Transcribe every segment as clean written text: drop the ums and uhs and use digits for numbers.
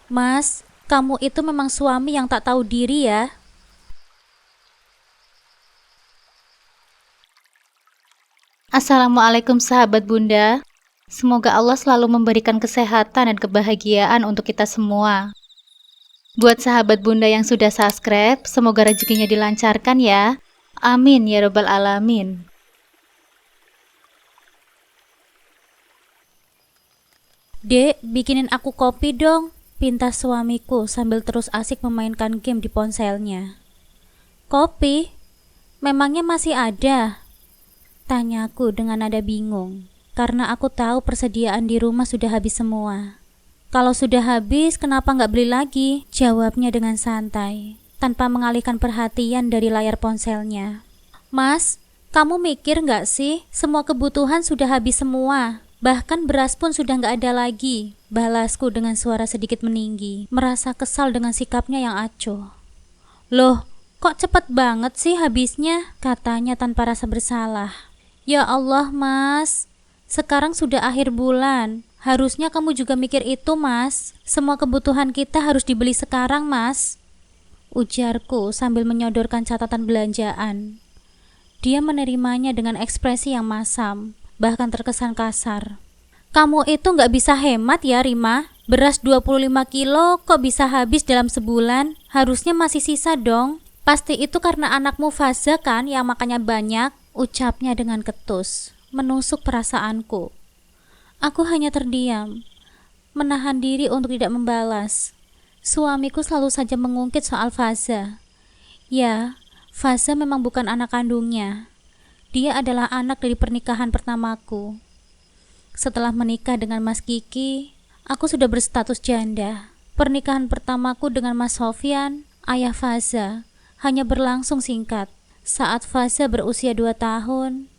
Mas, kamu itu memang suami yang tak tahu diri ya. Assalamualaikum sahabat Bunda. Semoga Allah selalu memberikan kesehatan dan kebahagiaan untuk kita semua. Buat sahabat Bunda yang sudah subscribe, semoga rezekinya dilancarkan ya. Amin ya robbal alamin. Dek, bikinin aku kopi dong, pinta suamiku sambil terus asik memainkan game di ponselnya. Kopi? Memangnya masih ada? Tanyaku dengan nada bingung, karena aku tahu persediaan di rumah sudah habis semua. Kalau sudah habis, kenapa nggak beli lagi? Jawabnya dengan santai, tanpa mengalihkan perhatian dari layar ponselnya. Mas, kamu mikir nggak sih, semua kebutuhan sudah habis semua. Bahkan beras pun sudah nggak ada lagi. Balasku dengan suara sedikit meninggi, merasa kesal dengan sikapnya yang acuh. Loh, kok cepet banget sih habisnya? Katanya tanpa rasa bersalah. Ya Allah mas, sekarang sudah akhir bulan. Harusnya kamu juga mikir itu mas. Semua kebutuhan kita harus dibeli sekarang mas. Ujarku sambil menyodorkan catatan belanjaan. Dia menerimanya dengan ekspresi yang masam, bahkan terkesan kasar. Kamu itu nggak bisa hemat ya Rima? Beras 25 kilo kok bisa habis dalam sebulan? Harusnya masih sisa dong. Pasti itu karena anakmu Faza kan yang makannya banyak, ucapnya dengan ketus, menusuk perasaanku. Aku hanya terdiam, menahan diri untuk tidak membalas. Suamiku selalu saja mengungkit soal Faza. Ya, Faza memang bukan anak kandungnya. Dia adalah anak dari pernikahan pertamaku. Setelah menikah dengan Mas Kiki, aku sudah berstatus janda. Pernikahan pertamaku dengan Mas Sofyan, ayah Faza, hanya berlangsung singkat. Saat Faza berusia 2 tahun,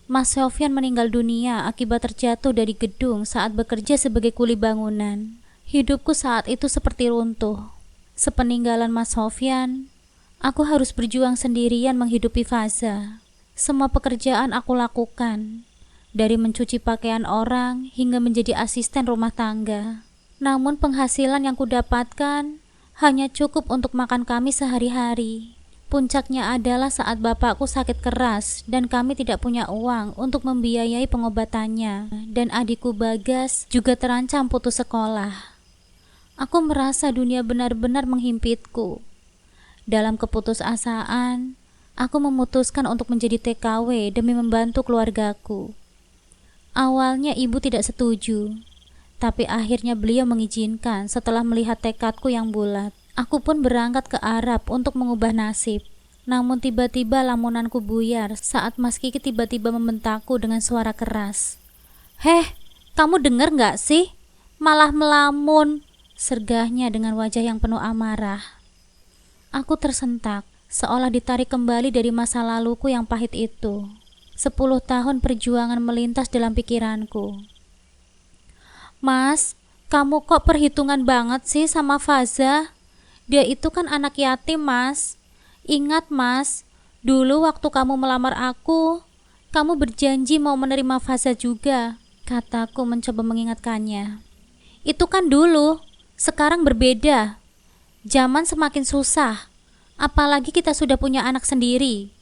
Mas Sofyan meninggal dunia akibat terjatuh dari gedung saat bekerja sebagai kuli bangunan. Hidupku saat itu seperti runtuh. Sepeninggalan Mas Sofyan, aku harus berjuang sendirian menghidupi Faza. Semua pekerjaan aku lakukan, dari mencuci pakaian orang hingga menjadi asisten rumah tangga. Namun penghasilan yang kudapatkan hanya cukup untuk makan kami sehari-hari. Puncaknya adalah saat bapakku sakit keras dan kami tidak punya uang untuk membiayai pengobatannya, dan adikku Bagas juga terancam putus sekolah. Aku merasa dunia benar-benar menghimpitku. Dalam keputusasaan, aku memutuskan untuk menjadi TKW demi membantu keluargaku. Awalnya ibu tidak setuju, tapi akhirnya beliau mengizinkan setelah melihat tekadku yang bulat. Aku pun berangkat ke Arab untuk mengubah nasib. Namun tiba-tiba lamunanku buyar saat Mas Kiki tiba-tiba membentakku dengan suara keras. Heh, kamu dengar nggak sih? Malah melamun, sergahnya dengan wajah yang penuh amarah. Aku tersentak, seolah ditarik kembali dari masa laluku yang pahit itu. 10 tahun perjuangan melintas dalam pikiranku. Mas, kamu kok perhitungan banget sih sama Faza? Dia itu kan anak yatim mas. Ingat mas, dulu waktu kamu melamar aku, kamu berjanji mau menerima Faza juga, kataku mencoba mengingatkannya. Itu kan dulu, sekarang berbeda. Zaman semakin susah, apalagi kita sudah punya anak sendiri.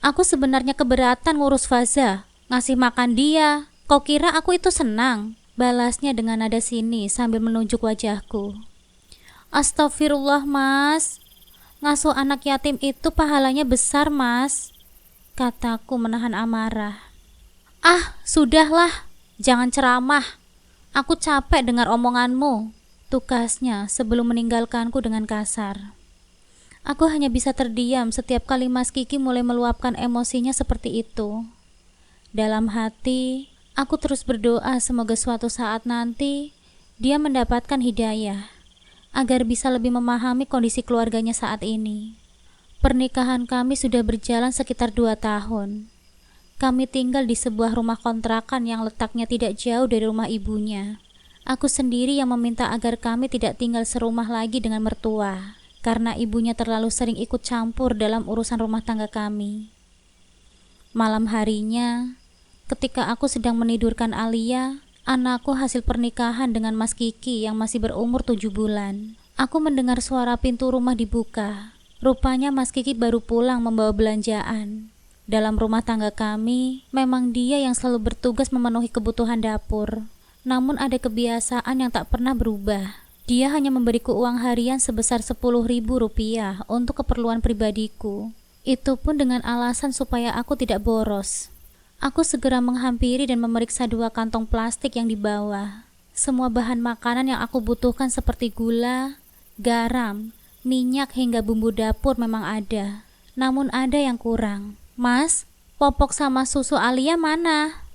Aku sebenarnya keberatan ngurus Faza, ngasih makan dia. Kau kira aku itu senang? Balasnya dengan nada sinis sambil menunjuk wajahku. Astagfirullah mas, ngasuh anak yatim itu pahalanya besar mas, kataku menahan amarah. Ah, sudahlah, jangan ceramah. Aku capek dengar omonganmu, tukasnya sebelum meninggalkanku dengan kasar. Aku hanya bisa terdiam setiap kali Mas Kiki mulai meluapkan emosinya seperti itu. Dalam hati, aku terus berdoa semoga suatu saat nanti dia mendapatkan hidayah, agar bisa lebih memahami kondisi keluarganya saat ini. Pernikahan kami sudah berjalan sekitar 2 tahun. Kami tinggal di sebuah rumah kontrakan yang letaknya tidak jauh dari rumah ibunya. Aku sendiri yang meminta agar kami tidak tinggal serumah lagi dengan mertua, karena ibunya terlalu sering ikut campur dalam urusan rumah tangga kami. Malam harinya, ketika aku sedang menidurkan Alia, Anakku hasil pernikahan dengan Mas Kiki yang masih berumur 7 bulan. Aku mendengar suara pintu rumah dibuka. Rupanya Mas Kiki baru pulang membawa belanjaan. Dalam rumah tangga kami, memang dia yang selalu bertugas memenuhi kebutuhan dapur. Namun ada kebiasaan yang tak pernah berubah. Dia hanya memberiku uang harian sebesar 10.000 rupiah untuk keperluan pribadiku. Itu pun dengan alasan supaya aku tidak boros. Aku segera menghampiri dan memeriksa 2 kantong plastik yang dibawa. Semua bahan makanan yang aku butuhkan seperti gula, garam, minyak hingga bumbu dapur memang ada. Namun ada yang kurang. Mas, popok sama susu Alia mana?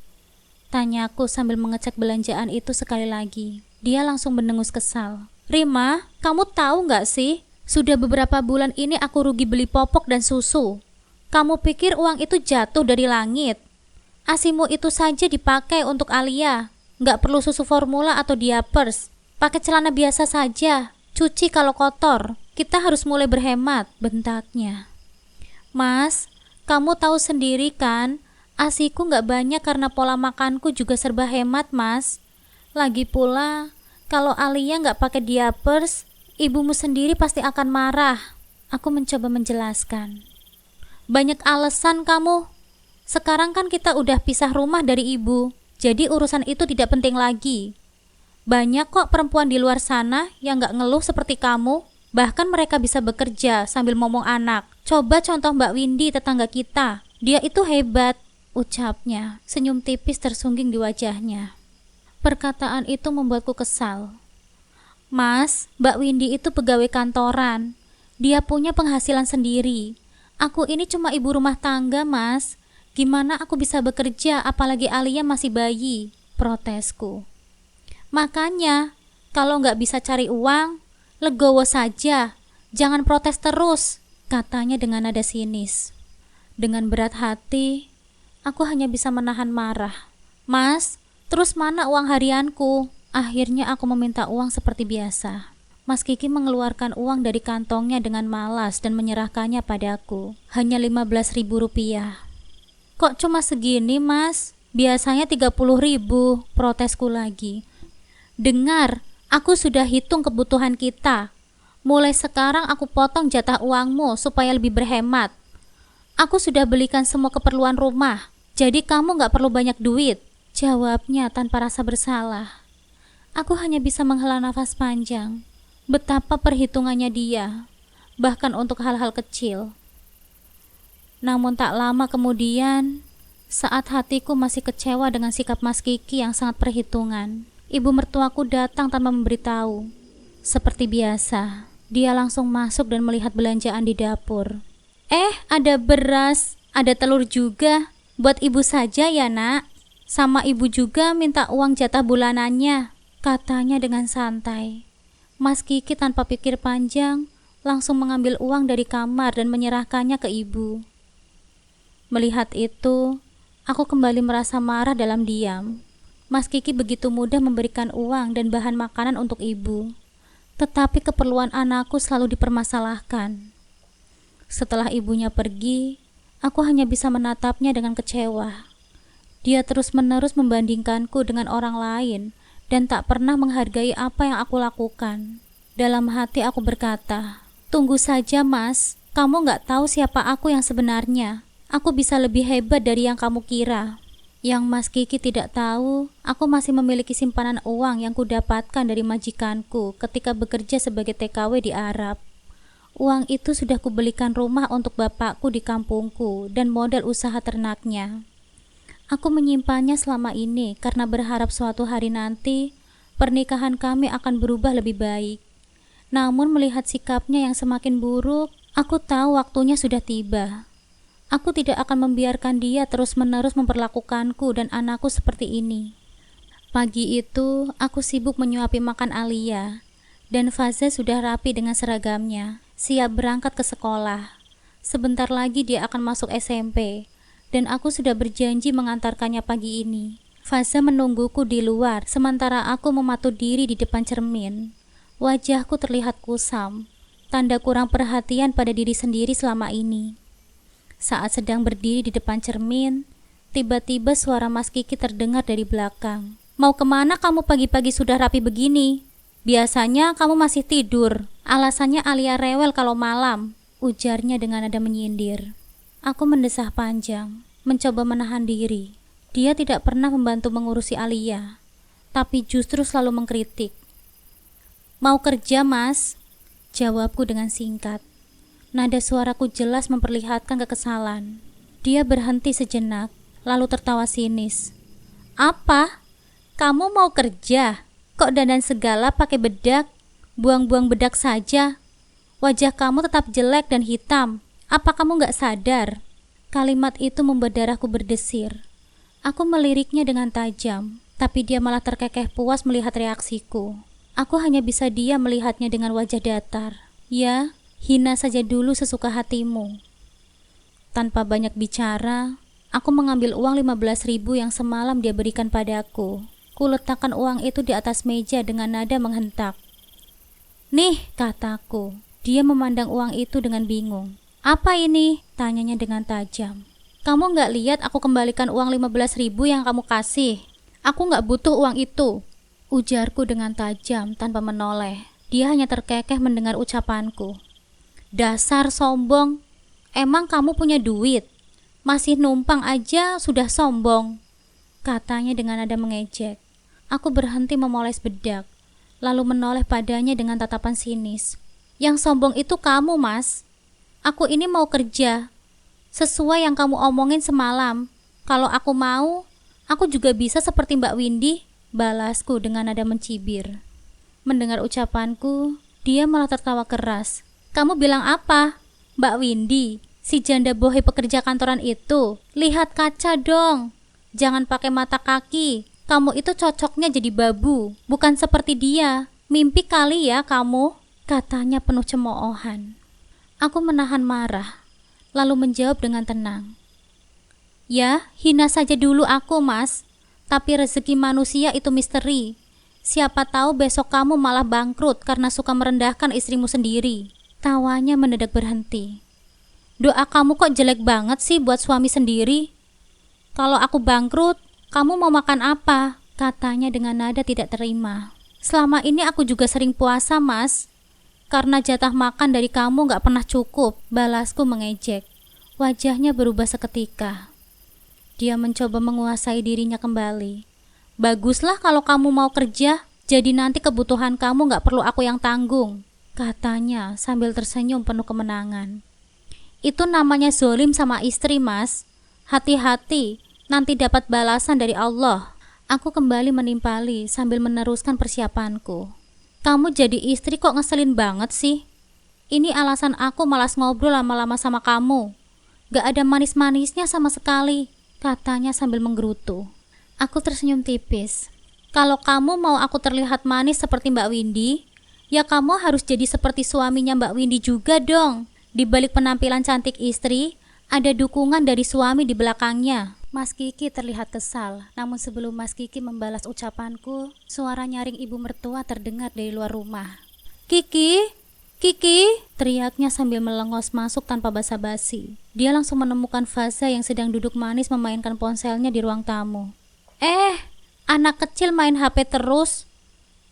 Tanyaku sambil mengecek belanjaan itu sekali lagi. Dia langsung mendengus kesal. Rima, kamu tahu nggak sih? Sudah beberapa bulan ini aku rugi beli popok dan susu. Kamu pikir uang itu jatuh dari langit? ASImu itu saja dipakai untuk Alia. Nggak perlu susu formula atau diapers. Pakai celana biasa saja. Cuci kalau kotor. Kita harus mulai berhemat, bentaknya. Mas, kamu tahu sendiri kan, ASIku nggak banyak karena pola makanku juga serba hemat, Mas. Lagi pula, kalau Alia nggak pakai diapers, ibumu sendiri pasti akan marah. Aku mencoba menjelaskan. Banyak alasan kamu. Sekarang kan kita udah pisah rumah dari ibu, jadi urusan itu tidak penting lagi. Banyak kok perempuan di luar sana yang gak ngeluh seperti kamu. Bahkan mereka bisa bekerja sambil momong anak. Coba contoh Mbak Windy, tetangga kita. Dia itu hebat, ucapnya. Senyum tipis tersungging di wajahnya. Perkataan itu membuatku kesal. Mas, Mbak Windy itu pegawai kantoran. Dia punya penghasilan sendiri. Aku ini cuma ibu rumah tangga, Mas. Gimana aku bisa bekerja apalagi Alia masih bayi? Protesku. Makanya, kalau nggak bisa cari uang, legowo saja. Jangan protes terus, katanya dengan nada sinis. Dengan berat hati, aku hanya bisa menahan marah. Mas, terus mana uang harianku? Akhirnya aku meminta uang seperti biasa. Mas Kiki mengeluarkan uang dari kantongnya dengan malas dan menyerahkannya padaku. Hanya 15.000 rupiah. Kok cuma segini, Mas? Biasanya 30.000, protesku lagi. Dengar, aku sudah hitung kebutuhan kita. Mulai sekarang aku potong jatah uangmu supaya lebih berhemat. Aku sudah belikan semua keperluan rumah, jadi kamu gak perlu banyak duit, jawabnya tanpa rasa bersalah. Aku hanya bisa menghela nafas panjang. Betapa perhitungannya dia, bahkan untuk hal-hal kecil. Namun tak lama kemudian, saat hatiku masih kecewa dengan sikap Mas Kiki yang sangat perhitungan, ibu mertuaku datang tanpa memberitahu. Seperti biasa, dia langsung masuk dan melihat belanjaan di dapur. Ada beras, ada telur juga. Buat ibu saja ya, Nak. Sama ibu juga minta uang jatah bulanannya, katanya dengan santai. Mas Kiki tanpa pikir panjang, langsung mengambil uang dari kamar dan menyerahkannya ke ibu. Melihat itu, aku kembali merasa marah dalam diam. Mas Kiki begitu mudah memberikan uang dan bahan makanan untuk ibu, tetapi keperluan anakku selalu dipermasalahkan. Setelah ibunya pergi, aku hanya bisa menatapnya dengan kecewa. Dia terus-menerus membandingkanku dengan orang lain dan tak pernah menghargai apa yang aku lakukan. Dalam hati aku berkata, tunggu saja, Mas, kamu gak tahu siapa aku yang sebenarnya. Aku bisa lebih hebat dari yang kamu kira. Yang Mas Kiki tidak tahu, aku masih memiliki simpanan uang yang kudapatkan dari majikanku ketika bekerja sebagai TKW di Arab. Uang itu sudah kubelikan rumah untuk bapakku di kampungku dan modal usaha ternaknya. Aku menyimpannya selama ini karena berharap suatu hari nanti pernikahan kami akan berubah lebih baik. Namun melihat sikapnya yang semakin buruk, aku tahu waktunya sudah tiba. Aku tidak akan membiarkan dia terus-menerus memperlakukanku dan anakku seperti ini. Pagi itu, aku sibuk menyuapi makan Alia, dan Faza sudah rapi dengan seragamnya, siap berangkat ke sekolah. Sebentar lagi dia akan masuk SMP, dan aku sudah berjanji mengantarkannya pagi ini. Faza menungguku di luar, sementara aku mematuk diri di depan cermin. Wajahku terlihat kusam, tanda kurang perhatian pada diri sendiri selama ini. Saat sedang berdiri di depan cermin, tiba-tiba suara Mas Kiki terdengar dari belakang. Mau kemana kamu pagi-pagi sudah rapi begini? Biasanya kamu masih tidur. Alasannya Alia rewel kalau malam, ujarnya dengan nada menyindir. Aku mendesah panjang, mencoba menahan diri. Dia tidak pernah membantu mengurusi Alia, tapi justru selalu mengkritik. Mau kerja, Mas? Jawabku dengan singkat. Nada suaraku jelas memperlihatkan kekesalan. Dia berhenti sejenak, lalu tertawa sinis. Apa? Kamu mau kerja? Kok dandan segala pakai bedak? Buang-buang bedak saja. Wajah kamu tetap jelek dan hitam. Apa kamu gak sadar? Kalimat itu membuat darahku berdesir. Aku meliriknya dengan tajam, tapi dia malah terkekeh puas melihat reaksiku. Aku hanya bisa diam melihatnya dengan wajah datar. Ya, hina saja dulu sesuka hatimu. Tanpa banyak bicara, aku mengambil uang 15.000 yang semalam dia berikan padaku. Kuletakkan uang itu di atas meja dengan nada menghentak. Nih, kataku. Dia memandang uang itu dengan bingung. Apa ini? Tanyanya dengan tajam. Kamu gak lihat aku kembalikan uang 15.000 yang kamu kasih? Aku gak butuh uang itu. Ujarku dengan tajam tanpa menoleh. Dia hanya terkekeh mendengar ucapanku. Dasar sombong. Emang kamu punya duit? Masih numpang aja sudah sombong. Katanya dengan nada mengejek. Aku berhenti memoles bedak, lalu menoleh padanya dengan tatapan sinis. Yang sombong itu kamu, Mas. Aku ini mau kerja. Sesuai yang kamu omongin semalam. Kalau aku mau, aku juga bisa seperti Mbak Windy, balasku dengan nada mencibir. Mendengar ucapanku, dia malah tertawa keras. Kamu bilang apa? Mbak Windy, si janda bohe pekerja kantoran itu. Lihat kaca dong. Jangan pakai mata kaki. Kamu itu cocoknya jadi babu, bukan seperti dia. Mimpi kali ya kamu, katanya penuh cemoohan. Aku menahan marah, lalu menjawab dengan tenang. Ya, hina saja dulu aku, Mas. Tapi rezeki manusia itu misteri. Siapa tahu besok kamu malah bangkrut karena suka merendahkan istrimu sendiri. Tawanya mendadak berhenti. Doa kamu kok jelek banget sih buat suami sendiri? Kalau aku bangkrut, kamu mau makan apa? Katanya dengan nada tidak terima. Selama ini aku juga sering puasa, Mas. Karena jatah makan dari kamu gak pernah cukup, balasku mengejek. Wajahnya berubah seketika. Dia mencoba menguasai dirinya kembali. Baguslah kalau kamu mau kerja, jadi nanti kebutuhan kamu gak perlu aku yang tanggung, katanya sambil tersenyum penuh kemenangan. Itu namanya zolim sama istri, Mas. Hati-hati, nanti dapat balasan dari Allah. Aku kembali menimpali sambil meneruskan persiapanku. Kamu jadi istri kok ngeselin banget sih? Ini alasan aku malas ngobrol lama-lama sama kamu. Gak ada manis-manisnya sama sekali, katanya sambil menggerutu. Aku tersenyum tipis. Kalau kamu mau aku terlihat manis seperti Mbak Windy, ya kamu harus jadi seperti suaminya Mbak Windy juga dong. Di balik penampilan cantik istri, ada dukungan dari suami di belakangnya. Mas Kiki terlihat kesal, namun sebelum Mas Kiki membalas ucapanku, suara nyaring ibu mertua terdengar dari luar rumah. Kiki, Kiki, teriaknya sambil melengos masuk tanpa basa-basi. Dia langsung menemukan Faza yang sedang duduk manis memainkan ponselnya di ruang tamu. Anak kecil main HP terus.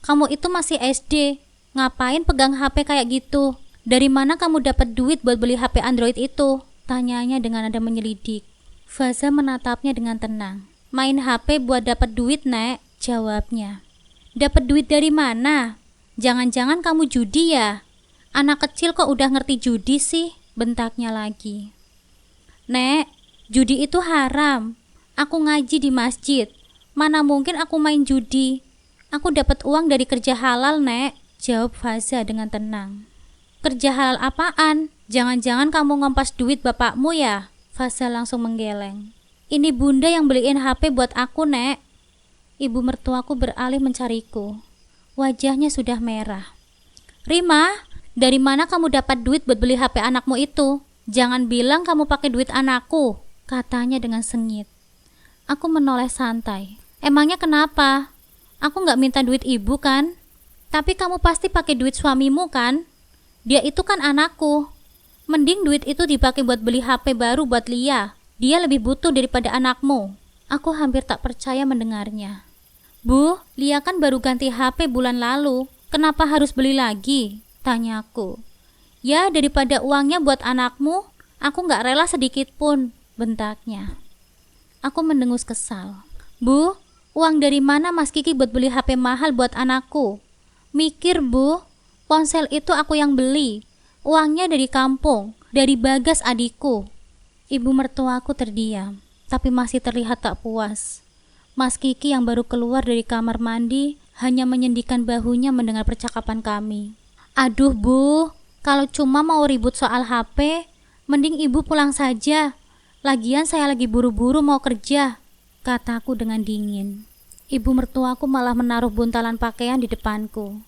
Kamu itu masih SD, ngapain pegang HP kayak gitu? Dari mana kamu dapat duit buat beli HP Android itu? Tanyanya dengan nada menyelidik. Faza menatapnya dengan tenang. Main HP buat dapat duit, Nek, jawabnya. Dapat duit dari mana? Jangan-jangan kamu judi ya? Anak kecil kok udah ngerti judi sih? Bentaknya lagi. Nek, judi itu haram. Aku ngaji di masjid. Mana mungkin aku main judi? Aku dapat uang dari kerja halal, Nek, jawab Faza dengan tenang. Kerja halal apaan? Jangan-jangan kamu ngompas duit bapakmu ya? Faza langsung menggeleng. Ini bunda yang beliin HP buat aku, Nek. Ibu mertuaku beralih mencariku. Wajahnya sudah merah. Rima, dari mana kamu dapat duit buat beli HP anakmu itu? Jangan bilang kamu pakai duit anakku, katanya dengan sengit. Aku menoleh santai. Emangnya kenapa? Aku gak minta duit ibu kan? Tapi kamu pasti pakai duit suamimu kan? Dia itu kan anakku. Mending duit itu dipakai buat beli HP baru buat Lia. Dia lebih butuh daripada anakmu. Aku hampir tak percaya mendengarnya. Bu, Lia kan baru ganti HP bulan lalu. Kenapa harus beli lagi? Tanyaku. Ya, daripada uangnya buat anakmu, aku gak rela sedikit pun, bentaknya. Aku mendengus kesal. Bu, uang dari mana Mas Kiki buat beli HP mahal buat anakku? Mikir, Bu, ponsel itu aku yang beli. Uangnya dari kampung, dari Bagas adikku. Ibu mertuaku terdiam, tapi masih terlihat tak puas. Mas Kiki yang baru keluar dari kamar mandi hanya menyendikkan bahunya mendengar percakapan kami. Aduh, Bu, kalau cuma mau ribut soal HP, mending ibu pulang saja. Lagian saya lagi buru-buru mau kerja, kataku dengan dingin. Ibu mertuaku malah menaruh buntalan pakaian di depanku.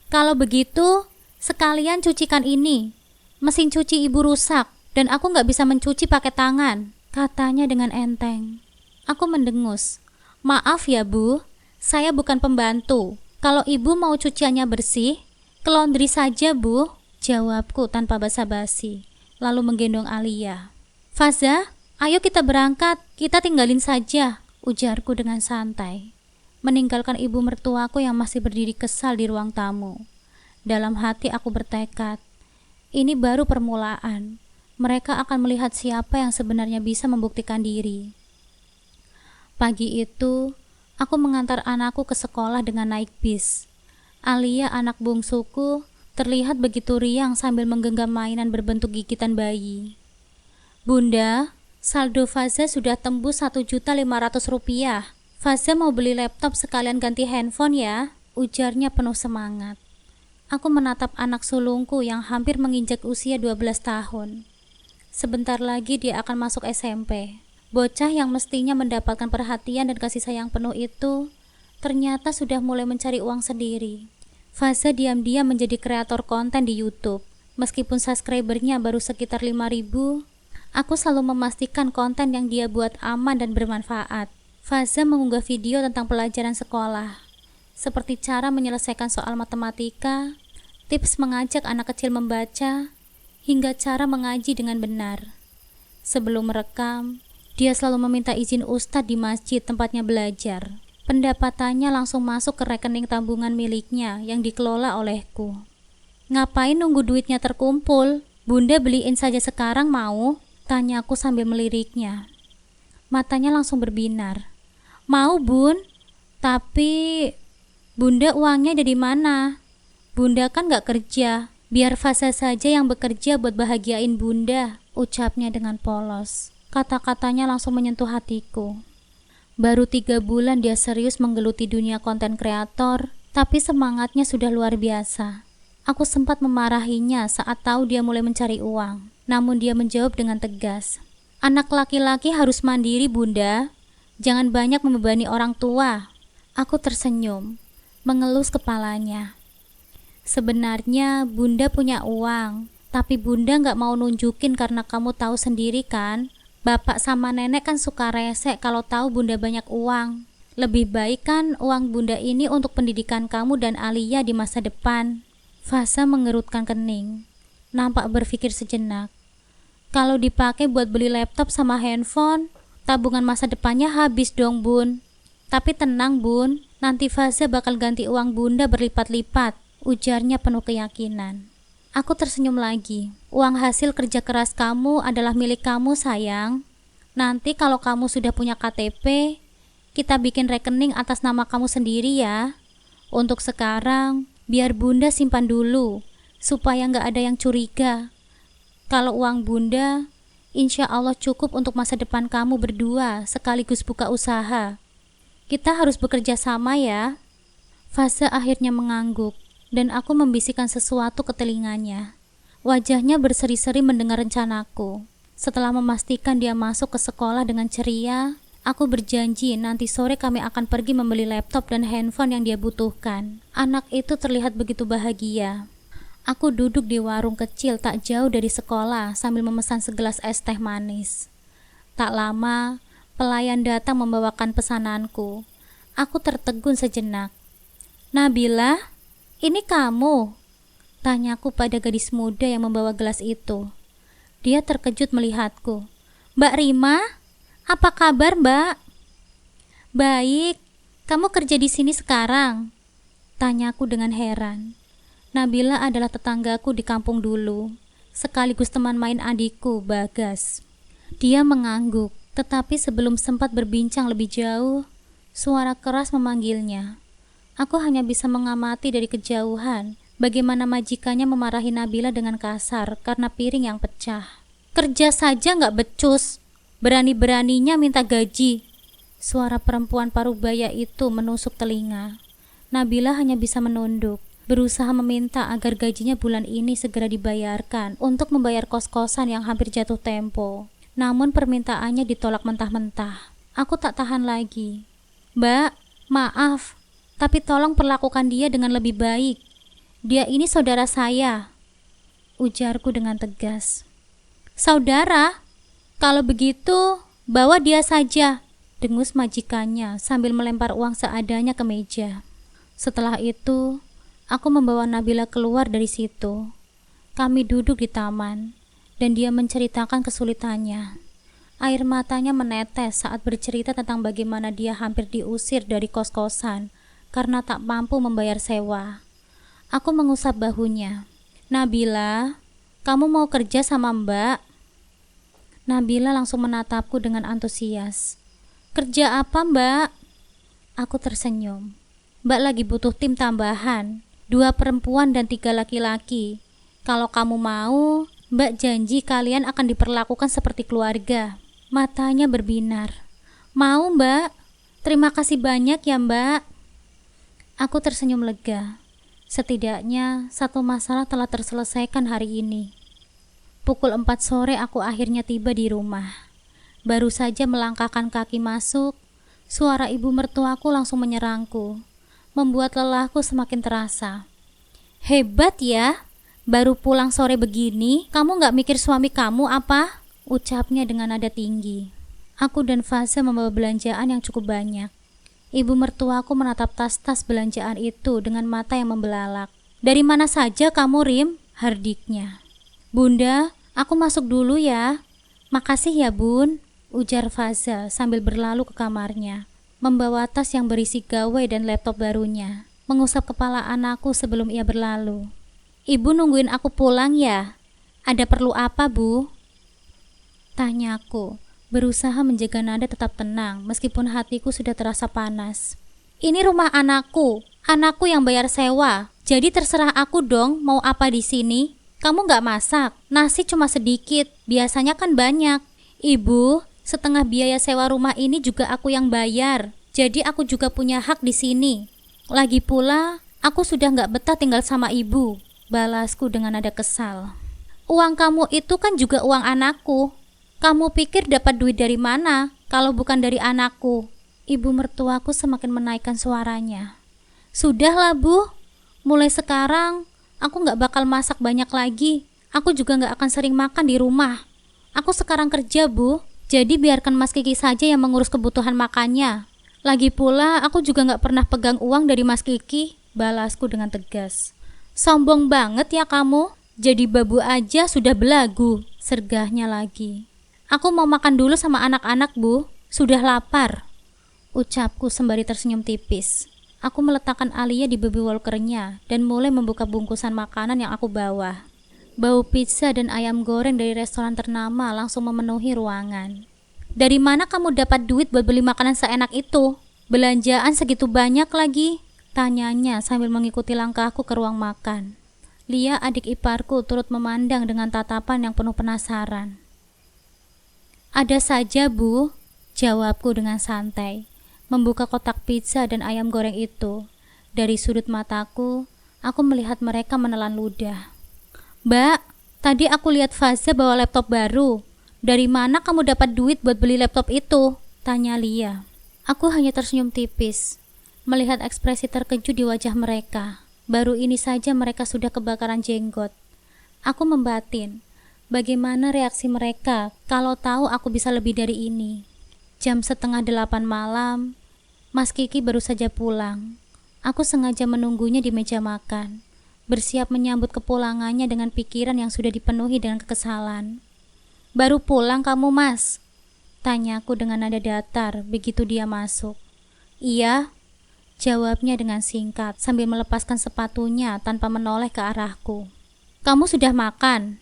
Kalau begitu, sekalian cucikan ini. Mesin cuci ibu rusak dan aku gak bisa mencuci pakai tangan, katanya dengan enteng. Aku mendengus. Maaf ya Bu, saya bukan pembantu. Kalau ibu mau cuciannya bersih, ke laundry saja Bu, jawabku tanpa basa-basi, lalu menggendong Alia. Faza, ayo kita berangkat, kita tinggalin saja, ujarku dengan santai, meninggalkan ibu mertuaku yang masih berdiri kesal di ruang tamu. Dalam hati aku bertekad, ini baru permulaan. Mereka akan melihat siapa yang sebenarnya bisa membuktikan diri. Pagi itu, aku mengantar anakku ke sekolah dengan naik bis. Alia, anak bungsuku, terlihat begitu riang sambil menggenggam mainan berbentuk gigitan bayi. Bunda, saldo Faza sudah tembus Rp1.500.000. Faza mau beli laptop sekalian ganti handphone ya, ujarnya penuh semangat. Aku menatap anak sulungku yang hampir menginjak usia 12 tahun. Sebentar lagi dia akan masuk SMP. Bocah yang mestinya mendapatkan perhatian dan kasih sayang penuh itu ternyata sudah mulai mencari uang sendiri. Faza diam-diam menjadi kreator konten di YouTube. Meskipun subscribernya baru sekitar 5.000, aku selalu memastikan konten yang dia buat aman dan bermanfaat. Faza mengunggah video tentang pelajaran sekolah, seperti cara menyelesaikan soal matematika, tips mengajak anak kecil membaca, hingga cara mengaji dengan benar. Sebelum merekam, dia selalu meminta izin ustadz di masjid tempatnya belajar. Pendapatannya langsung masuk ke rekening tabungan miliknya yang dikelola olehku. Ngapain nunggu duitnya terkumpul? Bunda beliin saja sekarang mau? Tanyaku sambil meliriknya. Matanya langsung berbinar. Mau Bun, tapi Bunda uangnya dari mana? Bunda kan gak kerja, biar Faza saja yang bekerja buat bahagiain Bunda, ucapnya dengan polos. Kata-katanya langsung menyentuh hatiku. Baru 3 bulan dia serius menggeluti dunia konten kreator, tapi semangatnya sudah luar biasa. Aku sempat memarahinya saat tahu dia mulai mencari uang, namun dia menjawab dengan tegas. Anak laki-laki harus mandiri Bunda, jangan banyak membebani orang tua. Aku tersenyum, mengelus kepalanya. Sebenarnya Bunda punya uang, tapi Bunda gak mau nunjukin karena kamu tahu sendiri kan, Bapak sama nenek kan suka resek kalau tahu Bunda banyak uang. Lebih baik kan uang Bunda ini untuk pendidikan kamu dan Alia di masa depan. Faza mengerutkan kening, nampak berpikir sejenak. Kalau dipakai buat beli laptop sama handphone, tabungan masa depannya habis dong Bun. Tapi tenang Bun, nanti Faza bakal ganti uang Bunda berlipat-lipat, ujarnya penuh keyakinan. Aku tersenyum lagi. Uang hasil kerja keras kamu adalah milik kamu sayang. Nanti kalau kamu sudah punya KTP, kita bikin rekening atas nama kamu sendiri ya. Untuk sekarang, biar Bunda simpan dulu, supaya nggak ada yang curiga. Kalau uang Bunda, insya Allah cukup untuk masa depan kamu berdua sekaligus buka usaha. Kita harus bekerja sama ya. Faza akhirnya mengangguk, dan aku membisikkan sesuatu ke telinganya. Wajahnya berseri-seri mendengar rencanaku. Setelah memastikan dia masuk ke sekolah dengan ceria, aku berjanji nanti sore kami akan pergi membeli laptop dan handphone yang dia butuhkan. Anak itu terlihat begitu bahagia. Aku duduk di warung kecil tak jauh dari sekolah sambil memesan segelas es teh manis. Tak lama, pelayan datang membawakan pesananku. Aku tertegun sejenak. Nabila, ini kamu? Tanyaku pada gadis muda yang membawa gelas itu. Dia terkejut melihatku. Mbak Rima, apa kabar Mbak? Baik, Kamu kerja di sini sekarang? Tanyaku dengan heran. Nabila adalah tetanggaku di kampung dulu, sekaligus teman main adikku, Bagas. Dia mengangguk, tetapi sebelum sempat berbincang lebih jauh, suara keras memanggilnya. Aku hanya bisa mengamati dari kejauhan bagaimana majikannya memarahi Nabila dengan kasar karena piring yang pecah. Kerja saja nggak becus, berani-beraninya minta gaji. Suara perempuan parubaya itu menusuk telinga. Nabila hanya bisa menunduk, berusaha meminta agar gajinya bulan ini segera dibayarkan untuk membayar kos-kosan yang hampir jatuh tempo. Namun permintaannya ditolak mentah-mentah. Aku tak tahan lagi. Mbak, maaf, tapi tolong perlakukan dia dengan lebih baik. Dia ini saudara saya, ujarku dengan tegas. Saudara? Kalau begitu, bawa dia saja, dengus majikannya sambil melempar uang seadanya ke meja. Setelah itu, aku membawa Nabila keluar dari situ. Kami duduk di taman, dan dia menceritakan kesulitannya. Air matanya menetes saat bercerita tentang bagaimana dia hampir diusir dari kos-kosan karena tak mampu membayar sewa. Aku mengusap bahunya. Nabila, kamu mau kerja sama Mbak? Nabila langsung menatapku dengan antusias. Kerja apa, Mbak? Aku tersenyum. Mbak lagi butuh tim tambahan, 2 perempuan dan 3 laki-laki. Kalau kamu mau, Mbak janji kalian akan diperlakukan seperti keluarga. Matanya berbinar. Mau, Mbak? Terima kasih banyak ya, Mbak. Aku tersenyum lega. Setidaknya satu masalah telah terselesaikan hari ini. Pukul 4 sore aku akhirnya tiba di rumah. Baru saja melangkahkan kaki masuk, suara ibu mertuaku langsung menyerangku, membuat lelahku semakin terasa. Hebat ya, baru pulang sore begini, kamu gak mikir suami kamu apa? Ucapnya dengan nada tinggi. Aku dan Faza membawa belanjaan yang cukup banyak. Ibu mertuaku menatap tas-tas belanjaan itu dengan mata yang membelalak. Dari mana saja kamu, Rim? Hardiknya. Bunda, aku masuk dulu ya. Makasih ya, Bun, ujar Faza sambil berlalu ke kamarnya, membawa tas yang berisi gawai dan laptop barunya, mengusap kepala anakku sebelum ia berlalu. Ibu nungguin aku pulang ya? Ada perlu apa, Bu? Tanyaku, berusaha menjaga nada tetap tenang meskipun hatiku sudah terasa panas. Ini rumah anakku yang bayar sewa, jadi terserah aku dong mau apa di sini. Kamu gak masak, nasi cuma sedikit, biasanya kan banyak. Ibu, setengah biaya sewa rumah ini juga aku yang bayar, jadi aku juga punya hak di sini. Lagi pula, aku sudah gak betah tinggal sama ibu, balasku dengan nada kesal. Uang kamu itu kan juga uang anakku. Kamu pikir dapat duit dari mana kalau bukan dari anakku? Ibu mertuaku semakin menaikkan suaranya. Sudahlah, Bu, mulai sekarang aku gak bakal masak banyak lagi. Aku juga gak akan sering makan di rumah. Aku sekarang kerja, Bu, jadi biarkan Mas Kiki saja yang mengurus kebutuhan makannya. Lagi pula aku juga gak pernah pegang uang dari Mas Kiki, balasku dengan tegas. Sombong banget ya kamu, jadi babu aja sudah belagu, sergahnya lagi. Aku mau makan dulu sama anak-anak, Bu, sudah lapar, ucapku sembari tersenyum tipis. Aku meletakkan Alia di baby walkernya dan mulai membuka bungkusan makanan yang aku bawa. Bau pizza dan ayam goreng dari restoran ternama langsung memenuhi ruangan. Dari mana kamu dapat duit buat beli makanan seenak itu? Belanjaan segitu banyak lagi? Tanyanya sambil mengikuti langkahku ke ruang makan. Lia, adik iparku, turut memandang dengan tatapan yang penuh penasaran. Ada saja, Bu, jawabku dengan santai, membuka kotak pizza dan ayam goreng itu. Dari sudut mataku, aku melihat mereka menelan ludah. Mbak, tadi aku lihat Faza bawa laptop baru. Dari mana kamu dapat duit buat beli laptop itu? Tanya Lia. Aku hanya tersenyum tipis, melihat ekspresi terkejut di wajah mereka. Baru ini saja mereka sudah kebakaran jenggot. Aku membatin, bagaimana reaksi mereka kalau tahu aku bisa lebih dari ini. Jam 7:30 malam, Mas Kiki baru saja pulang. Aku sengaja menunggunya di meja makan, bersiap menyambut kepulangannya dengan pikiran yang sudah dipenuhi dengan kekesalan. Baru pulang kamu, Mas? Tanyaku dengan nada datar begitu dia masuk. Iya, Jawabnya dengan singkat sambil melepaskan sepatunya tanpa menoleh ke arahku. Kamu sudah makan?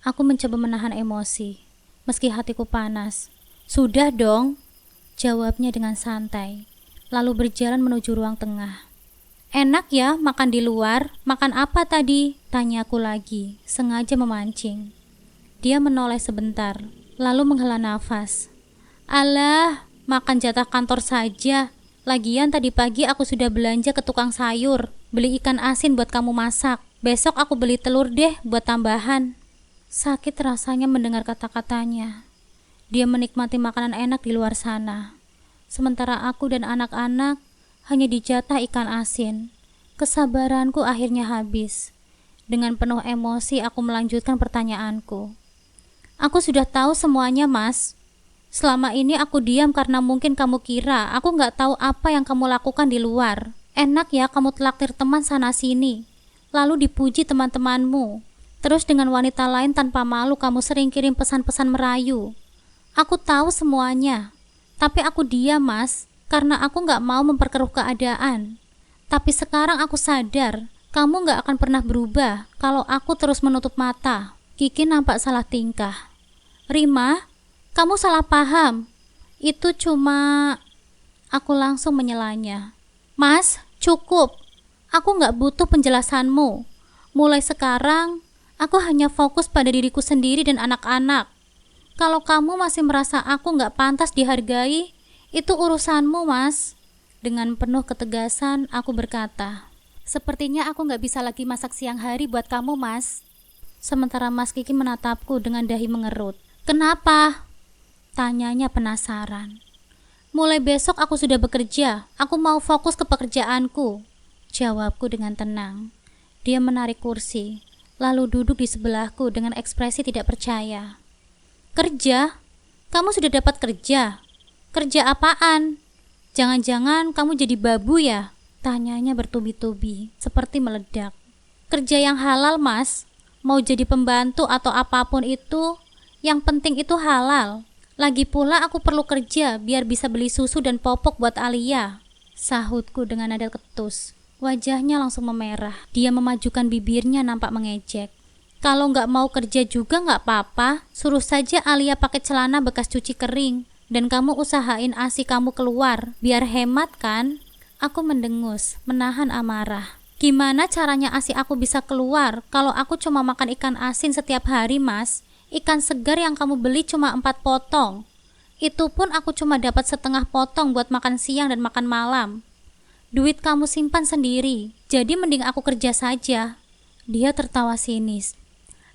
Aku mencoba menahan emosi, meski hatiku panas. Sudah dong, jawabnya dengan santai, lalu berjalan menuju ruang tengah. Enak ya makan di luar, makan apa tadi? Tanyaku lagi, sengaja memancing. Dia menoleh sebentar, lalu menghela nafas. Alah, makan jatah kantor saja. Lagian tadi pagi aku sudah belanja ke tukang sayur, beli ikan asin buat kamu masak. Besok aku beli telur deh buat tambahan. Sakit rasanya mendengar kata-katanya. Dia menikmati makanan enak di luar sana. Sementara aku dan anak-anak hanya dijatah ikan asin. Kesabaranku akhirnya habis. Dengan penuh emosi aku melanjutkan pertanyaanku. Aku sudah tahu semuanya, Mas. Selama ini aku diam karena mungkin kamu kira aku nggak tahu apa yang kamu lakukan di luar. Enak ya kamu traktir teman sana-sini, lalu dipuji teman-temanmu. Terus dengan wanita lain tanpa malu kamu sering kirim pesan-pesan merayu. Aku tahu semuanya, tapi aku diam, Mas, karena aku nggak mau memperkeruh keadaan. Tapi sekarang aku sadar, kamu nggak akan pernah berubah kalau aku terus menutup mata. Kiki nampak salah tingkah. Rima, kamu salah paham. Itu cuma... Aku langsung menyelanya. Mas, cukup. Aku nggak butuh penjelasanmu. Mulai sekarang, aku hanya fokus pada diriku sendiri dan anak-anak. Kalau kamu masih merasa aku nggak pantas dihargai, itu urusanmu, Mas. Dengan penuh ketegasan, aku berkata, sepertinya aku nggak bisa lagi masak siang hari buat kamu, Mas. Sementara Mas Kiki menatapku dengan dahi mengerut. Kenapa? Tanyanya penasaran. Mulai besok aku sudah bekerja. Aku mau fokus ke pekerjaanku. Jawabku dengan tenang. Dia menarik kursi, lalu duduk di sebelahku dengan ekspresi tidak percaya. Kerja? Kamu sudah dapat kerja? Kerja apaan? Jangan-jangan kamu jadi babu ya? Tanyanya bertubi-tubi, seperti meledak. Kerja yang halal, Mas. Mau jadi pembantu atau apapun itu, yang penting itu halal. Lagi pula aku perlu kerja biar bisa beli susu dan popok buat Alia. Sahutku dengan nada ketus. Wajahnya langsung memerah. Dia memajukan bibirnya nampak mengejek. Kalau nggak mau kerja juga nggak apa-apa. Suruh saja Alia pakai celana bekas cuci kering. Dan kamu usahain ASI kamu keluar. Biar hemat kan? Aku mendengus, menahan amarah. Gimana caranya ASI aku bisa keluar kalau aku cuma makan ikan asin setiap hari, Mas? Ikan segar yang kamu beli cuma 4 potong. Itu pun aku cuma dapat setengah potong buat makan siang dan makan malam. Duit kamu simpan sendiri, jadi mending aku kerja saja. Dia tertawa sinis.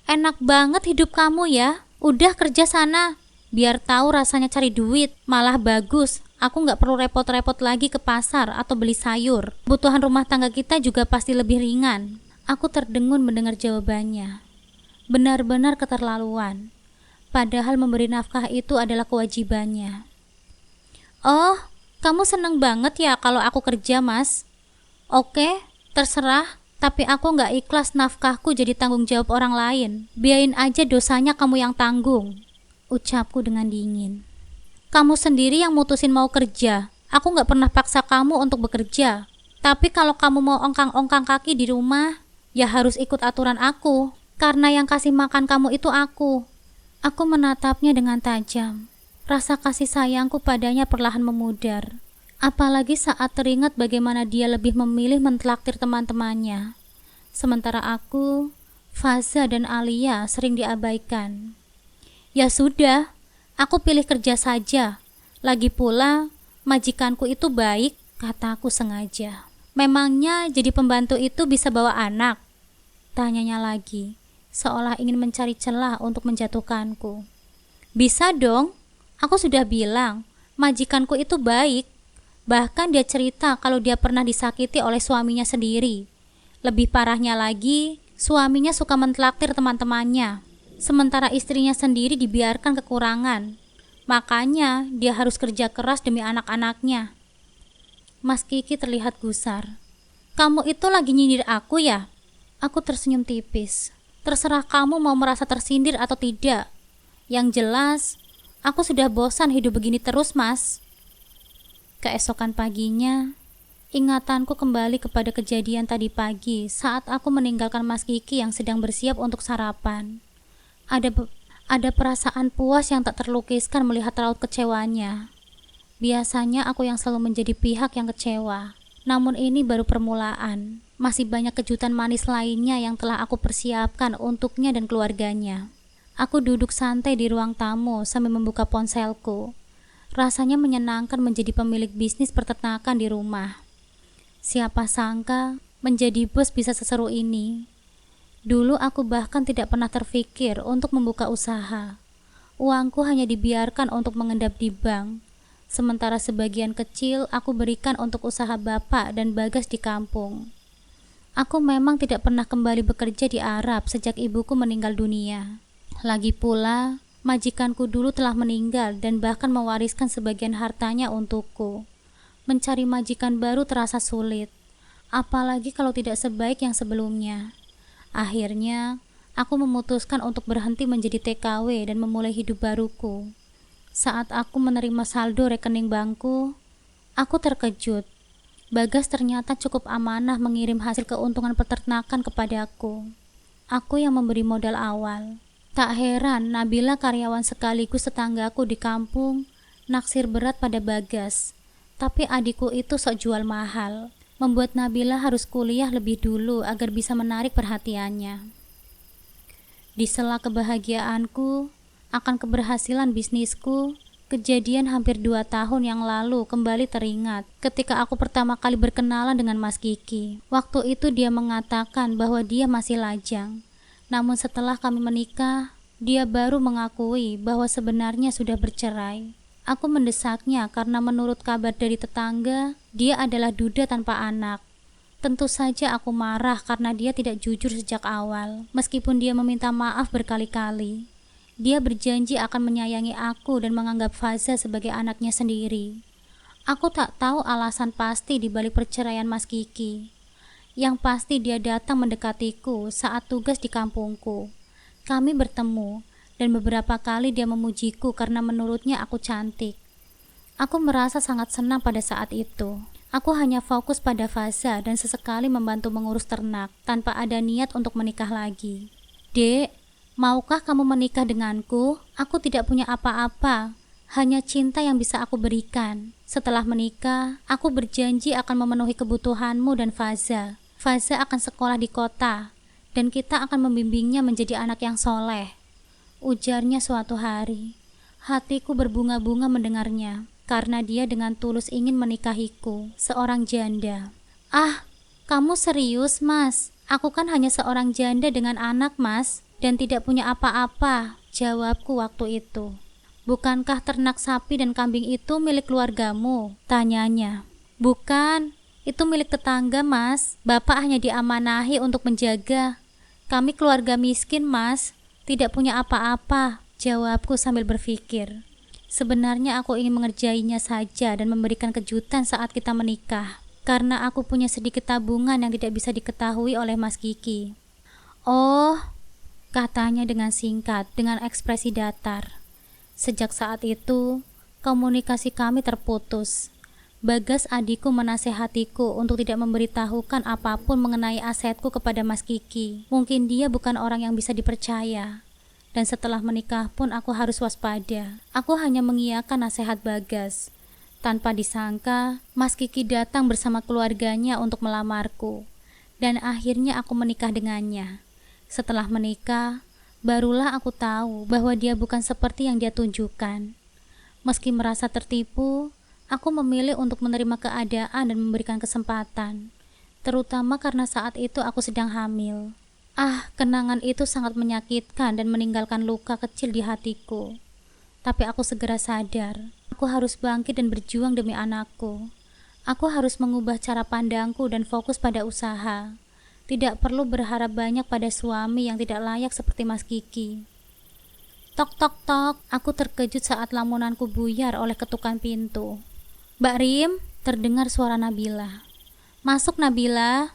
Enak banget hidup kamu ya, udah kerja sana. Biar tahu rasanya cari duit, malah bagus. Aku nggak perlu repot-repot lagi ke pasar atau beli sayur. Kebutuhan rumah tangga kita juga pasti lebih ringan. Aku terdengun mendengar jawabannya. Benar-benar keterlaluan. Padahal memberi nafkah itu adalah kewajibannya. Oh, kamu seneng banget ya kalau aku kerja, Mas? Oke, terserah. Tapi aku nggak ikhlas nafkahku jadi tanggung jawab orang lain. Biarin aja dosanya kamu yang tanggung. Ucapku dengan dingin. Kamu sendiri yang mutusin mau kerja. Aku nggak pernah paksa kamu untuk bekerja. Tapi kalau kamu mau ongkang-ongkang kaki di rumah, ya harus ikut aturan aku. Karena yang kasih makan kamu itu aku. Aku menatapnya dengan tajam. Rasa kasih sayangku padanya perlahan memudar. Apalagi saat teringat bagaimana dia lebih memilih mentraktir teman-temannya. Sementara aku, Faza dan Alia sering diabaikan. Ya sudah, aku pilih kerja saja. Lagi pula, majikanku itu baik, kataku sengaja. Memangnya jadi pembantu itu bisa bawa anak? Tanyanya lagi, seolah ingin mencari celah untuk menjatuhkanku. Bisa dong, aku sudah bilang, majikanku itu baik. Bahkan dia cerita kalau dia pernah disakiti oleh suaminya sendiri. Lebih parahnya lagi, suaminya suka mentraktir teman-temannya. Sementara istrinya sendiri dibiarkan kekurangan. Makanya dia harus kerja keras demi anak-anaknya. Mas Kiki terlihat gusar. Kamu itu lagi nyindir aku ya? Aku tersenyum tipis. Terserah kamu mau merasa tersindir atau tidak. Yang jelas, aku sudah bosan hidup begini terus, Mas. Keesokan paginya, Ingatanku kembali kepada kejadian tadi pagi saat aku meninggalkan Mas Kiki yang sedang bersiap untuk sarapan. Ada be- ada perasaan puas yang tak terlukiskan melihat raut kecewanya. Biasanya aku yang selalu menjadi pihak yang kecewa. Namun ini baru permulaan. Masih banyak kejutan manis lainnya yang telah aku persiapkan untuknya dan keluarganya. Aku duduk santai di ruang tamu sambil membuka ponselku. Rasanya menyenangkan menjadi pemilik bisnis peternakan di rumah. Siapa sangka menjadi bos bisa seseru ini. Dulu aku bahkan tidak pernah terfikir untuk membuka usaha. Uangku hanya dibiarkan untuk mengendap di bank. Sementara sebagian kecil aku berikan untuk usaha bapak dan Bagas di kampung. Aku memang tidak pernah kembali bekerja di Arab sejak ibuku meninggal dunia. Lagi pula, majikanku dulu telah meninggal dan bahkan mewariskan sebagian hartanya untukku. Mencari majikan baru terasa sulit, apalagi kalau tidak sebaik yang sebelumnya. Akhirnya, aku memutuskan untuk berhenti menjadi TKW dan memulai hidup baruku. Saat aku menerima saldo rekening bankku, aku terkejut. Bagas ternyata cukup amanah mengirim hasil keuntungan peternakan kepadaku. Aku yang memberi modal awal. Tak heran Nabila karyawan sekaligus tetanggaku di kampung naksir berat pada Bagas. Tapi adikku itu sok jual mahal, membuat Nabila harus kuliah lebih dulu agar bisa menarik perhatiannya. Di sela kebahagiaanku akan keberhasilan bisnisku, kejadian hampir 2 tahun yang lalu kembali teringat ketika aku pertama kali berkenalan dengan Mas Kiki. Waktu itu dia mengatakan bahwa dia masih lajang. Namun setelah kami menikah, dia baru mengakui bahwa sebenarnya sudah bercerai. Aku mendesaknya karena menurut kabar dari tetangga, dia adalah duda tanpa anak. Tentu saja aku marah karena dia tidak jujur sejak awal, meskipun dia meminta maaf berkali-kali. Dia berjanji akan menyayangi aku dan menganggap Faza sebagai anaknya sendiri. Aku tak tahu alasan pasti di balik perceraian Mas Kiki. Yang pasti dia datang mendekatiku saat tugas di kampungku. Kami bertemu, dan beberapa kali dia memujiku karena menurutnya aku cantik. Aku merasa sangat senang pada saat itu. Aku hanya fokus pada Faza dan sesekali membantu mengurus ternak tanpa ada niat untuk menikah lagi. Dek, maukah kamu menikah denganku? Aku tidak punya apa-apa, hanya cinta yang bisa aku berikan. Setelah menikah, aku berjanji akan memenuhi kebutuhanmu dan Faza. Faza akan sekolah di kota, dan kita akan membimbingnya menjadi anak yang soleh. Ujarnya suatu hari. Hatiku berbunga-bunga mendengarnya, karena dia dengan tulus ingin menikahiku, seorang janda. Ah, kamu serius, Mas? Aku kan hanya seorang janda dengan anak, Mas, dan tidak punya apa-apa, jawabku waktu itu. Bukankah ternak sapi dan kambing itu milik keluargamu? Tanyanya. Bukan, itu milik tetangga, Mas. Bapak hanya diamanahi untuk menjaga. Kami keluarga miskin, Mas. Tidak punya apa-apa, jawabku sambil berpikir. Sebenarnya aku ingin mengerjainya saja dan memberikan kejutan saat kita menikah, karena aku punya sedikit tabungan yang tidak bisa diketahui oleh Mas Kiki. Oh, katanya dengan singkat, dengan ekspresi datar. Sejak saat itu, komunikasi kami terputus. Bagas adikku menasehatiku untuk tidak memberitahukan apapun mengenai asetku kepada Mas Kiki. Mungkin dia bukan orang yang bisa dipercaya. Dan setelah menikah pun aku harus waspada. Aku hanya mengiyakan nasihat Bagas. Tanpa disangka, Mas Kiki datang bersama keluarganya untuk melamarku. Dan akhirnya aku menikah dengannya. Setelah menikah, barulah aku tahu bahwa dia bukan seperti yang dia tunjukkan. Meski merasa tertipu, aku memilih untuk menerima keadaan dan memberikan kesempatan, terutama karena saat itu aku sedang hamil. Ah, kenangan itu sangat menyakitkan dan meninggalkan luka kecil di hatiku. Tapi aku segera sadar, aku harus bangkit dan berjuang demi anakku. Aku harus mengubah cara pandangku dan fokus pada usaha. Tidak perlu berharap banyak pada suami yang tidak layak seperti Mas Kiki. Tok tok tok, aku terkejut saat lamunanku buyar oleh ketukan pintu. Mbak Rim, terdengar suara Nabila. Masuk Nabila,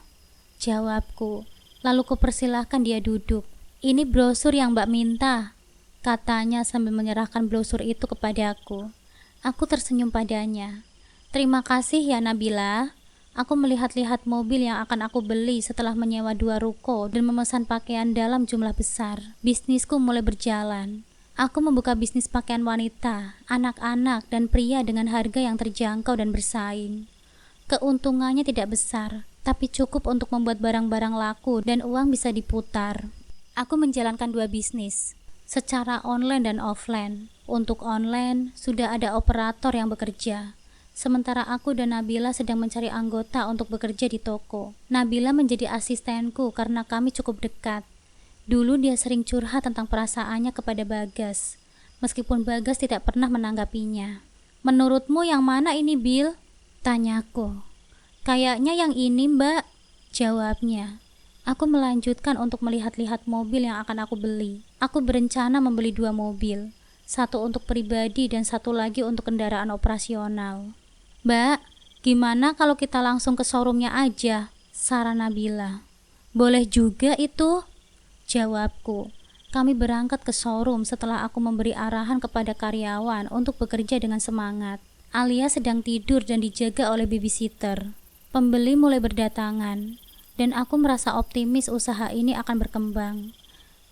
jawabku. Lalu kupersilahkan dia duduk. Ini brosur yang Mbak minta, katanya sambil menyerahkan brosur itu kepadaku. Aku tersenyum padanya. Terima kasih ya Nabila. Aku melihat-lihat mobil yang akan aku beli setelah menyewa 2 ruko dan memesan pakaian dalam jumlah besar. Bisnisku mulai berjalan. Aku membuka bisnis pakaian wanita, anak-anak, dan pria dengan harga yang terjangkau dan bersaing. Keuntungannya tidak besar, tapi cukup untuk membuat barang-barang laku dan uang bisa diputar. Aku menjalankan 2 bisnis, secara online dan offline. Untuk online, sudah ada operator yang bekerja. Sementara aku dan Nabila sedang mencari anggota untuk bekerja di toko. Nabila menjadi asistenku karena kami cukup dekat. Dulu dia sering curhat tentang perasaannya kepada Bagas, meskipun Bagas tidak pernah menanggapinya. "Menurutmu yang mana ini, Bil?" tanyaku. "Kayaknya yang ini, Mbak," jawabnya. Aku melanjutkan untuk melihat-lihat mobil yang akan aku beli. Aku berencana membeli 2 mobil, satu untuk pribadi dan satu lagi untuk kendaraan operasional. "Mbak, gimana kalau kita langsung ke showroomnya aja?" saran Nabila. "Boleh juga itu," jawabku. Kami berangkat ke showroom setelah aku memberi arahan kepada karyawan untuk bekerja dengan semangat. Alia sedang tidur dan dijaga oleh babysitter. Pembeli mulai berdatangan, dan aku merasa optimis usaha ini akan berkembang.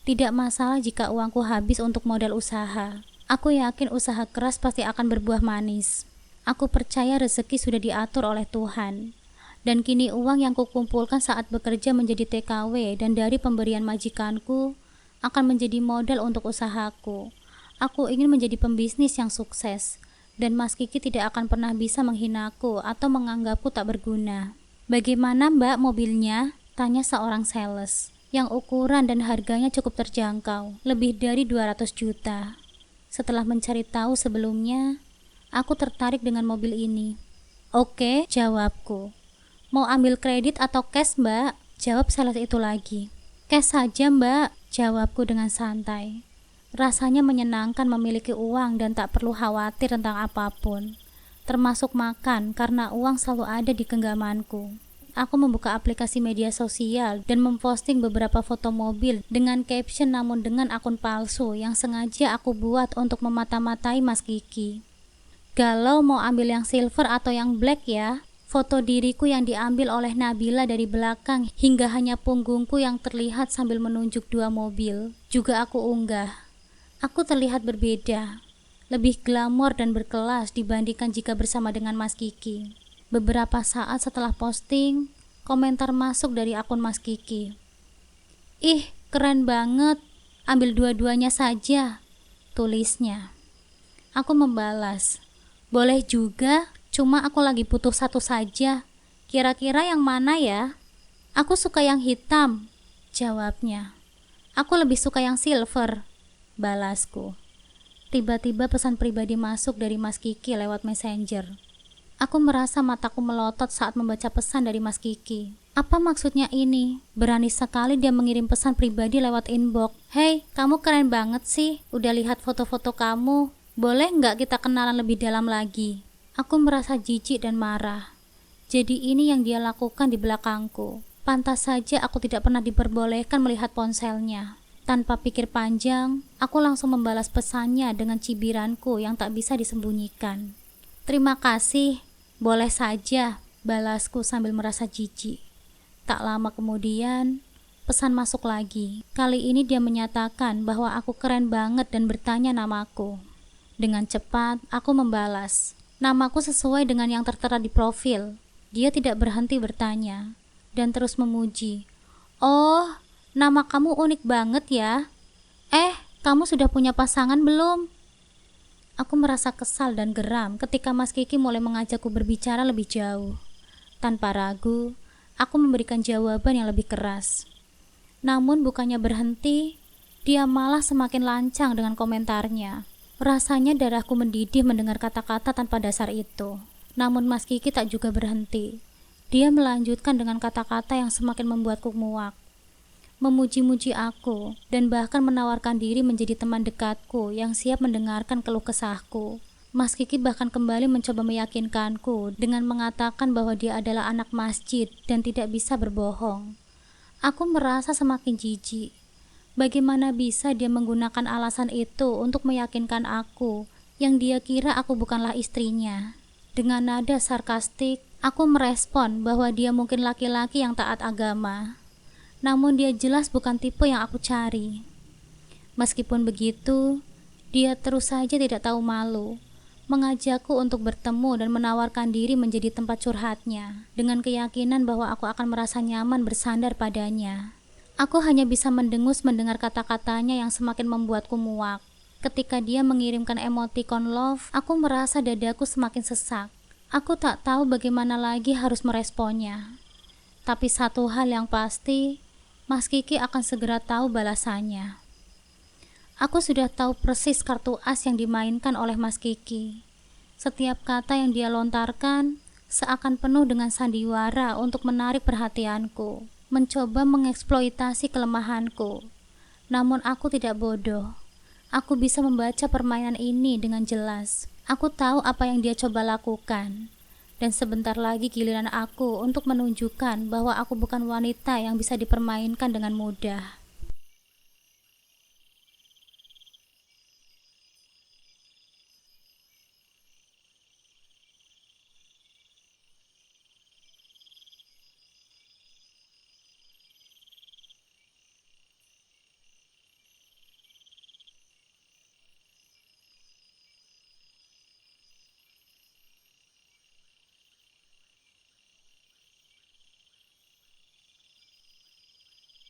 Tidak masalah jika uangku habis untuk modal usaha. Aku yakin usaha keras pasti akan berbuah manis. Aku percaya rezeki sudah diatur oleh Tuhan. Dan kini uang yang kukumpulkan saat bekerja menjadi TKW dan dari pemberian majikanku akan menjadi modal untuk usahaku. Aku ingin menjadi pembisnis yang sukses, dan Mas Kiki tidak akan pernah bisa menghinaku atau menganggapku tak berguna. "Bagaimana Mbak mobilnya?" tanya seorang sales, yang ukuran dan harganya cukup terjangkau, lebih dari 200 juta. Setelah mencari tahu sebelumnya, aku tertarik dengan mobil ini. "Oke," jawabku. "Mau ambil kredit atau cash, Mbak?" jawab sales itu lagi. "Cash saja, Mbak," jawabku dengan santai. Rasanya menyenangkan memiliki uang dan tak perlu khawatir tentang apapun, termasuk makan karena uang selalu ada di genggamanku. Aku membuka aplikasi media sosial dan memposting beberapa foto mobil dengan caption namun dengan akun palsu yang sengaja aku buat untuk memata-matai Mas Kiki. "Galau mau ambil yang silver atau yang black ya?" Foto diriku yang diambil oleh Nabila dari belakang hingga hanya punggungku yang terlihat sambil menunjuk 2 mobil juga aku unggah. Aku terlihat berbeda, lebih glamor dan berkelas dibandingkan jika bersama dengan Mas Kiki. Beberapa saat setelah posting, komentar masuk dari akun Mas Kiki. "Ih, keren banget, ambil dua-duanya saja," tulisnya. Aku membalas, "Boleh juga, cuma aku lagi butuh satu saja. Kira-kira yang mana ya?" "Aku suka yang hitam," jawabnya. "Aku lebih suka yang silver," balasku. Tiba-tiba pesan pribadi masuk dari Mas Kiki lewat Messenger. Aku merasa mataku melotot saat membaca pesan dari Mas Kiki. Apa maksudnya ini? Berani sekali dia mengirim pesan pribadi lewat inbox. "Hei, kamu keren banget sih. Udah lihat foto-foto kamu. Boleh nggak kita kenalan lebih dalam lagi?" Aku merasa jijik dan marah. Jadi ini yang dia lakukan di belakangku. Pantas saja aku tidak pernah diperbolehkan melihat ponselnya. Tanpa pikir panjang, aku langsung membalas pesannya dengan cibiranku yang tak bisa disembunyikan. "Terima kasih, boleh saja," balasku sambil merasa jijik. Tak lama kemudian, pesan masuk lagi. Kali ini dia menyatakan bahwa aku keren banget dan bertanya namaku. Dengan cepat, aku membalas. Namaku sesuai dengan yang tertera di profil. Dia tidak berhenti bertanya, dan terus memuji. "Oh, nama kamu unik banget ya. Kamu sudah punya pasangan belum?" Aku merasa kesal dan geram ketika Mas Kiki mulai mengajakku berbicara lebih jauh. Tanpa ragu, aku memberikan jawaban yang lebih keras. Namun bukannya berhenti, dia malah semakin lancang dengan komentarnya. Rasanya darahku mendidih mendengar kata-kata tanpa dasar itu. Namun Mas Kiki tak juga berhenti. Dia melanjutkan dengan kata-kata yang semakin membuatku muak. Memuji-muji aku, dan bahkan menawarkan diri menjadi teman dekatku yang siap mendengarkan keluh kesahku. Mas Kiki bahkan kembali mencoba meyakinkanku dengan mengatakan bahwa dia adalah anak masjid dan tidak bisa berbohong. Aku merasa semakin jijik. Bagaimana bisa dia menggunakan alasan itu untuk meyakinkan aku yang dia kira aku bukanlah istrinya? Dengan nada sarkastik, Aku merespon bahwa dia mungkin laki-laki yang taat agama, namun dia jelas bukan tipe yang aku cari. Meskipun begitu, dia terus saja tidak tahu malu, mengajakku untuk bertemu dan menawarkan diri menjadi tempat curhatnya, dengan keyakinan bahwa aku akan merasa nyaman bersandar padanya. Aku hanya bisa mendengus mendengar kata-katanya yang semakin membuatku muak. Ketika dia mengirimkan emoticon love, aku merasa dadaku semakin sesak. Aku tak tahu bagaimana lagi harus meresponnya. Tapi satu hal yang pasti, Mas Kiki akan segera tahu balasannya. Aku sudah tahu persis kartu as yang dimainkan oleh Mas Kiki. Setiap kata yang dia lontarkan seakan penuh dengan sandiwara untuk menarik perhatianku, mencoba mengeksploitasi kelemahanku. Namun aku tidak bodoh. Aku bisa membaca permainan ini dengan jelas. Aku tahu apa yang dia coba lakukan. Dan sebentar lagi giliran aku untuk menunjukkan bahwa aku bukan wanita yang bisa dipermainkan dengan mudah.